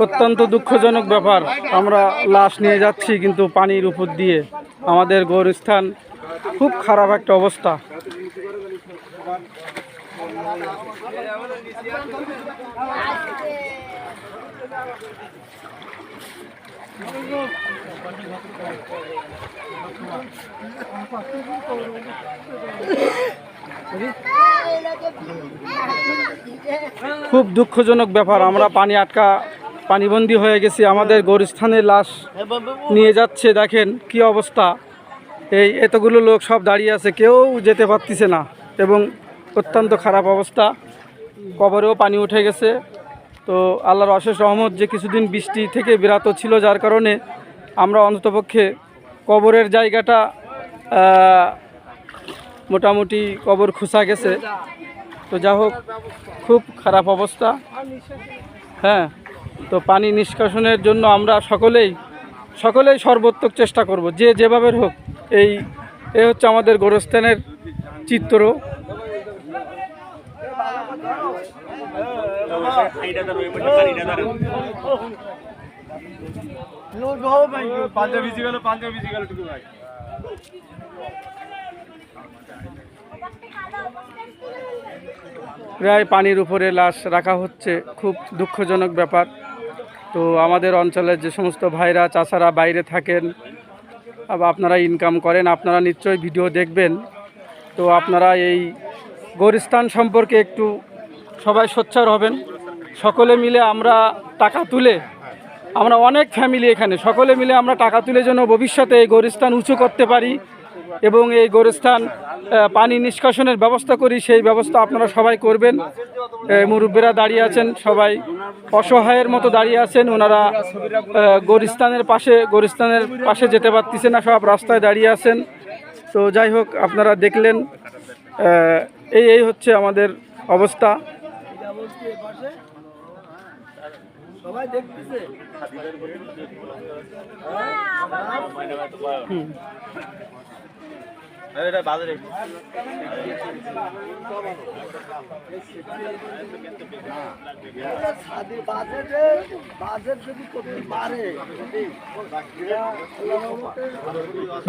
অত্যন্ত দুঃখজনক ব্যাপার, আমরা লাশ নিয়ে যাচ্ছি কিন্তু পানির উপর দিয়ে। আমাদের গোরস্থান খুব খারাপ একটা অবস্থা। খুব দুঃখজনক ব্যাপার, আমরা পানিবন্দী হয়ে গেছি। আমাদের গোরস্থানে লাশ নিয়ে যাচ্ছে, দেখেন কি অবস্থা। এই এতগুলো লোক সব দাঁড়িয়ে আছে, কেউ যেতে পারতেছে না এবং অত্যন্ত খারাপ অবস্থা। কবরেও পানি উঠে গেছে। তো আল্লাহর অশেষ রহমত যে কিছুদিন বৃষ্টি থেকে বিরত ছিল, যার কারণে আমরা অন্ততপক্ষে কবরের জায়গাটা মোটামুটি কবর খুঁজা গেছে। তো যা হোক, খুব খারাপ অবস্থা। হ্যাঁ, তো পানি নিষ্কাশনের জন্য আমরা সকলেই সর্বোত্তক চেষ্টা করব, যে যেভাবে হোক। এই হচ্ছে আমাদের গোরস্থানের চিত্র। প্রায় পানির উপরে লাশ রাখা হচ্ছে, খুব দুঃখজনক ব্যাপার। তো আমাদের অঞ্চলের যে সমস্ত ভাইরা চাচারা বাইরে থাকেন, আবার আপনারা ইনকাম করেন, আপনারা নিশ্চয়ই ভিডিও দেখবেন। তো আপনারা এই গোরস্থান সম্পর্কে একটু সবাই সোচ্চার হবেন। সকলে মিলে আমরা টাকা তুলে, আমরা অনেক ফ্যামিলি এখানে, সকলে মিলে আমরা টাকা তুলে যেন ভবিষ্যতে এই গোরস্থান উঁচু করতে পারি এবং এই গোরস্থান পানি নিষ্কাশনের ব্যবস্থা করি, সেই ব্যবস্থা আপনারা সবাই করবেন। মুরব্বীরা দাঁড়িয়ে আছেন, সবাই অসহায়ের মতো দাঁড়িয়ে আছেন। ওনারা গোরস্থানের পাশে যেতে পারতেছে না, সব রাস্তায় দাঁড়িয়ে আছেন। তো যাই হোক, আপনারা দেখলেন, এই হচ্ছে আমাদের অবস্থা। সবাই দেখতেছে।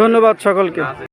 ধন্যবাদ সকলকে।